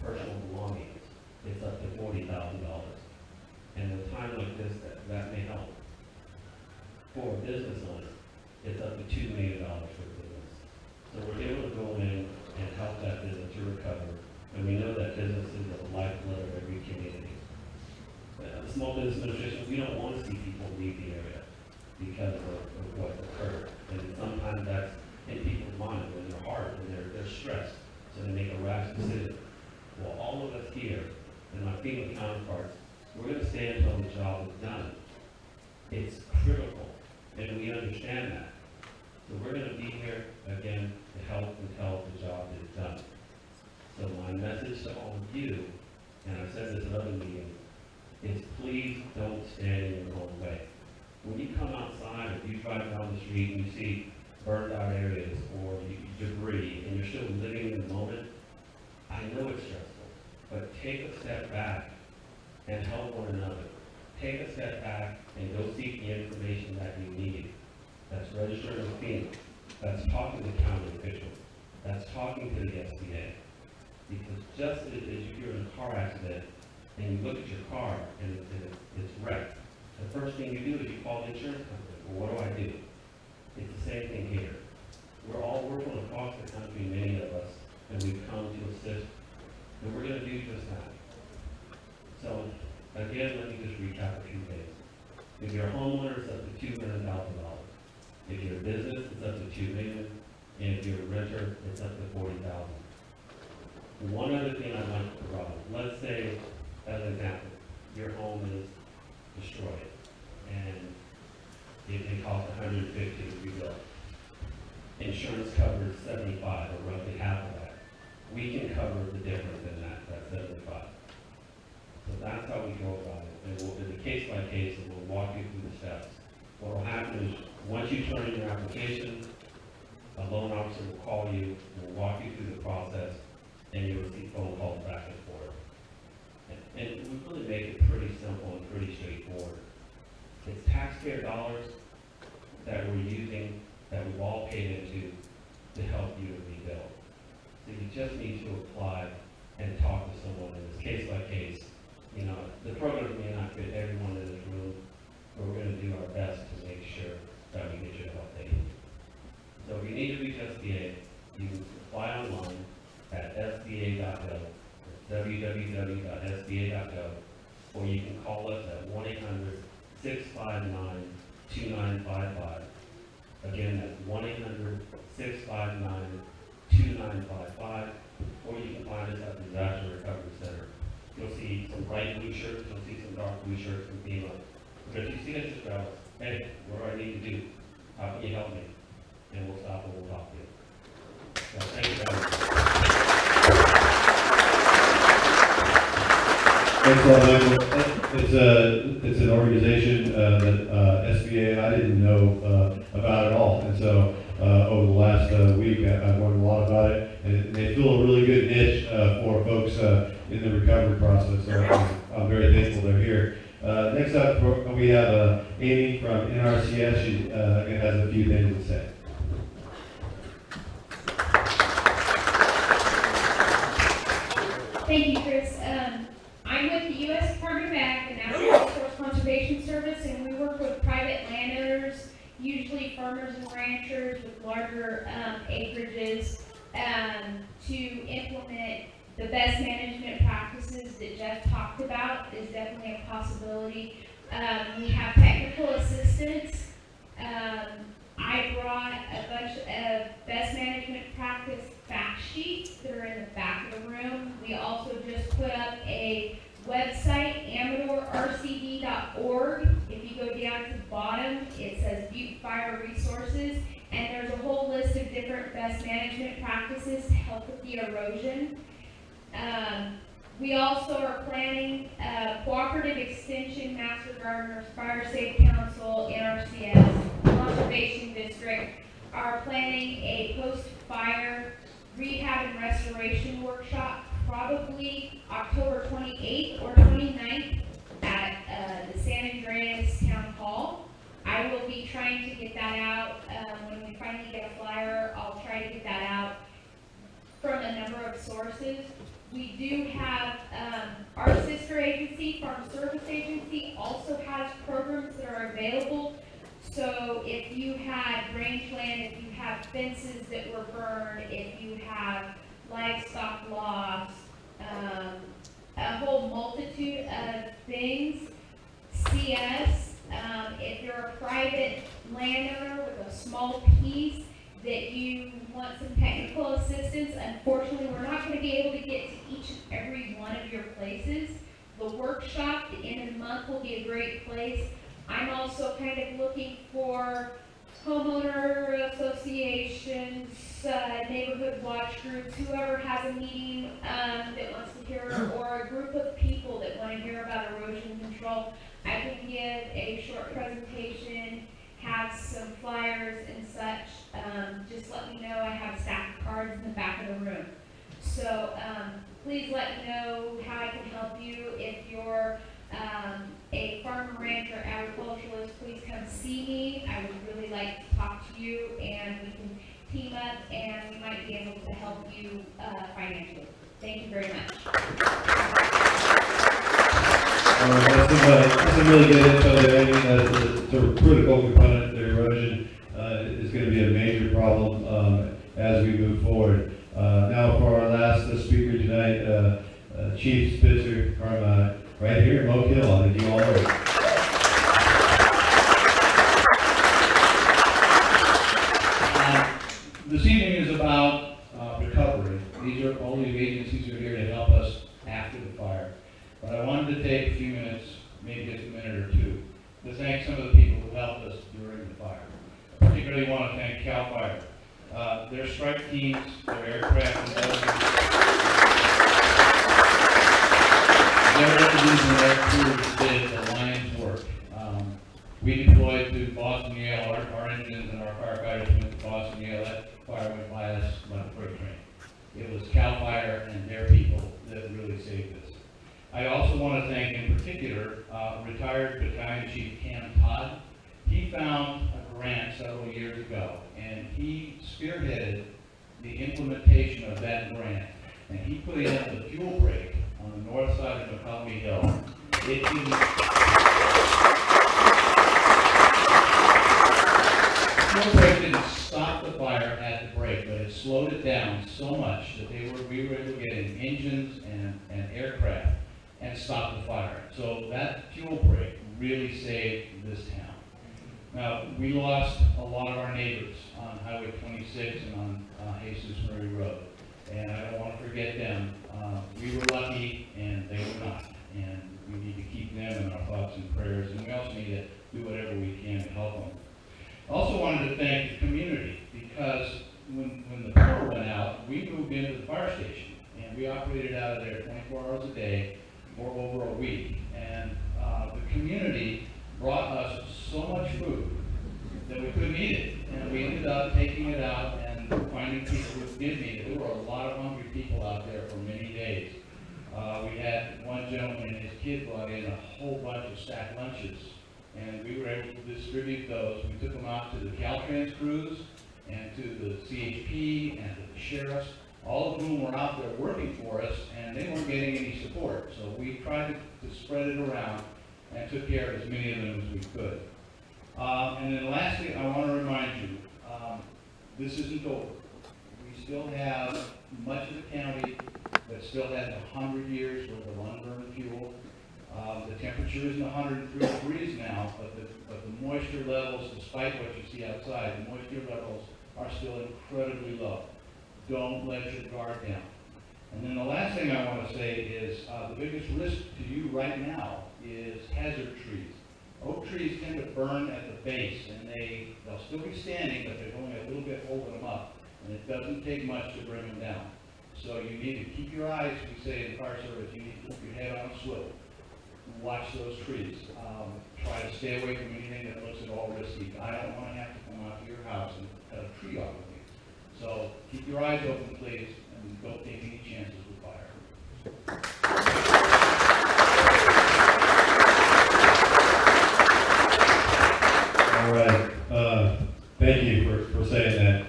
personal belongings, it's up to $40,000. And in a time like this, that may help. For a business owner, it's up to $2 million for a business. So we're able to go in and help that business to recover. And we know that business is the lifeblood of every community. The Small Business Administration, we don't want to see people leave the area because of what occurred. And sometimes that's in people's minds, in their heart, and they're stressed. So they make a rash decision. Well, all of us here, and my FEMA counterparts, we're going to stay until the job is done. It's critical, and we understand that. So we're going to be here, again, to help until the job is done. So my message to all of you and I've said this in other meetings, is please don't stand in your own way. When you come outside, if you drive down the street and you see burned out areas or debris, and you're still living in the moment, I know it's stressful, but take a step back and help one another. Take a step back and go seek the information that you need. That's registering with FEMA. That's talking to county officials. That's talking to the SBA. Because just as if you're in a car accident and you look at your car and it's wrecked, the first thing you do is you call the insurance company. Well, what do? It's the same thing here. We're all working across the country, many of us, and we've come to assist, and we're going to do just that. So, again, let me just recap a few things. If you're a homeowner, it's up to $200,000. If you're a business, it's up to $2 million, and if you're a renter, it's up to $40,000. One other thing I'd like to provide. Let's say, as an example, your home is destroyed, and it costs $150 to rebuild. Insurance covers 75, or roughly half of that. We can cover the difference in that 75. So that's how we go about it. And we'll do the case by case, and we'll walk you through the steps. What will happen is, once you turn in your application, a loan officer will call you, and will walk you through the process, and you'll receive phone calls back and forth. And we really make it pretty simple and pretty straightforward. It's taxpayer dollars that we're using, that we've all paid into, to help you to rebuild. So you just need to apply and talk to someone, in this case by case. You know, the program may not fit everyone in this room, but we're going to do our best to make sure that we get you the help they need. So if you need to reach SBA, you can apply online at sba.gov, www.sba.gov, or you can call us at 1-800-659-2955. Again, that's 1-800-659-2955, or you can find us at the Disaster Recovery Center. You'll see some bright blue shirts, you'll see some dark blue shirts from FEMA. But if you see us, just grab us. Hey, what do I need to do? How can you help me? And we'll stop and we'll talk to you. So thank you guys. Thanks a lot, Michael. It's an organization that SBA I didn't know about at all, and so over the last week I've learned a lot about it, and they fill a really good niche for folks in the recovery process. So I'm very thankful they're here. Next up, we have Amy from NRCS. She has a few things to say. Thank you, Chris. I'm with the U.S. Department of Ag, the National Resource Conservation Service, and we work with private landowners, usually farmers and ranchers with larger acreages, to implement the best management practices that Jeff talked about. Is definitely a possibility. We have technical assistance. I brought a bunch of best management practice fact sheets that are in the back of the room. We also just put up a website, amadorrcd.org. If you go down to the bottom, it says Butte Fire Resources, and there's a whole list of different best management practices to help with the erosion. We also are planning Cooperative Extension, Master Gardeners, Fire Safe Council, NRCS, Conservation District are planning a post-fire rehab and restoration workshop, probably October 28th or 29th at the San Andreas Town Hall. I will be trying to get that out when we finally get a flyer. I'll try to get that out from a number of sources. We do have our sister agency, Farm Service Agency, also has programs that are available. So if you had rangeland, if you have fences that were burned, if you have livestock loss, a whole multitude of things, see us. If you're a private landowner with a small piece that you want some technical assistance, unfortunately, we're not going to be able to get to each and every one of your places. The workshop, the end of the month, will be a great place. I'm also kind of looking for homeowner associations, neighborhood watch groups, whoever has a meeting that wants to hear, or a group of people that want to hear about erosion control, I can give a short presentation, have some flyers and such. Just let me know. I have a stack of cards in the back of the room. So please let me know how I can help you. If you're a farmer, rancher, agriculturalist, please come see me. I would really like to talk to you, and we can team up, and we might be able to help you financially. Thank you very much. That's some really good info there. I mean, it's a critical component. The erosion is going to be a major problem as we move forward. Now for our last speaker tonight, Chief Spitzer from right here in Mokelumne. I think you all are. This evening is about recovery. These are all the agencies who are here to help us after the fire. But I wanted to take a few minutes, maybe just a minute or two, to thank some of the people who helped us during the fire. I particularly want to thank CAL FIRE. Their strike teams, their aircraft, and their entities and their crews did the lion's work. We deployed to Boston, Yale. Our engines and our firefighters went to Boston, Yale. That fire went by us like a freight train. It was CAL FIRE and their people that really saved us. I also want to thank, in particular, retired Battalion Chief Cam Todd. He found a grant several years ago, and he spearheaded the implementation of that grant. And he put in the fuel break on the north side of Mokelumne Hill. It fuel break didn't stop the fire at the break, but it slowed it down so much that we were able to get in engines and aircraft and stop the fire. So that fuel break really saved this town. Now, we lost a lot of our neighbors on Highway 26 and on Jesus Murray Road, and I don't want to forget them. We were lucky, and they were not, and we need to keep them in our thoughts and prayers, and we also need to do whatever we can to help them. I also wanted to thank the community, because when the power went out, we moved into the fire station, and we operated out of there 24 hours a day for over a week, and the community brought us so much food that we couldn't eat it, and we ended up taking it out and finding people who did need it. There were a lot of hungry people out there for many days. We had one gentleman and his kid brought in a whole bunch of stacked lunches, and we were able to distribute those. We took them out to the Caltrans crews and to the CHP and to the sheriffs, all of whom were out there working for us, and they weren't getting any support. So we tried to spread it around and took care of as many of them as we could. And then lastly, I want to remind you, this isn't over. We still have much of the county that still has 100 years worth of unburned fuel. The temperature is in 103 degrees now, but the moisture levels, despite what you see outside, the moisture levels are still incredibly low. Don't let your guard down. And then the last thing I want to say is the biggest risk to you right now is hazard trees. Oak trees tend to burn at the base, and they'll still be standing, but there's only a little bit holding them up, and it doesn't take much to bring them down. So you need to keep your eyes, we say in the fire service, you need to keep your head on a swivel. Watch those trees. Try to stay away from anything that looks at all risky. I don't want to have to come out to your house and cut a tree off with you. So keep your eyes open, please, and don't take any chances with fire. All right. Thank you for saying that.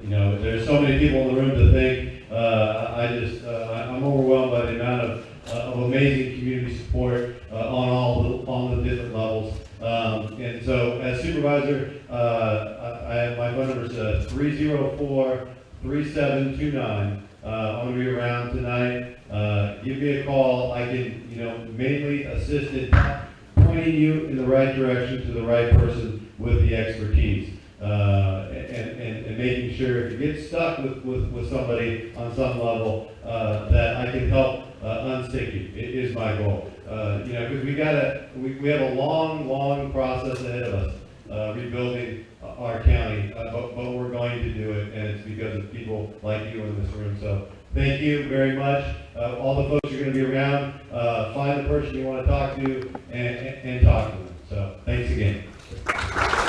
You know, there's so many people in the room to thank. I'm overwhelmed by the amount of amazing community support on the different levels. And so, as supervisor, my phone number is 304-3729. I'm going to be around tonight. Give me a call. I can, mainly assist in pointing you in the right direction to the right person with the expertise. And making sure if you get stuck with somebody on some level, that I can help unstick you. It is my goal. Because we have a long process ahead of us. rebuilding our county, but we're going to do it, and it's because of people like you in this room. So thank you very much. All the folks are going to be around. Find the person you want to talk to and talk to them. So thanks again.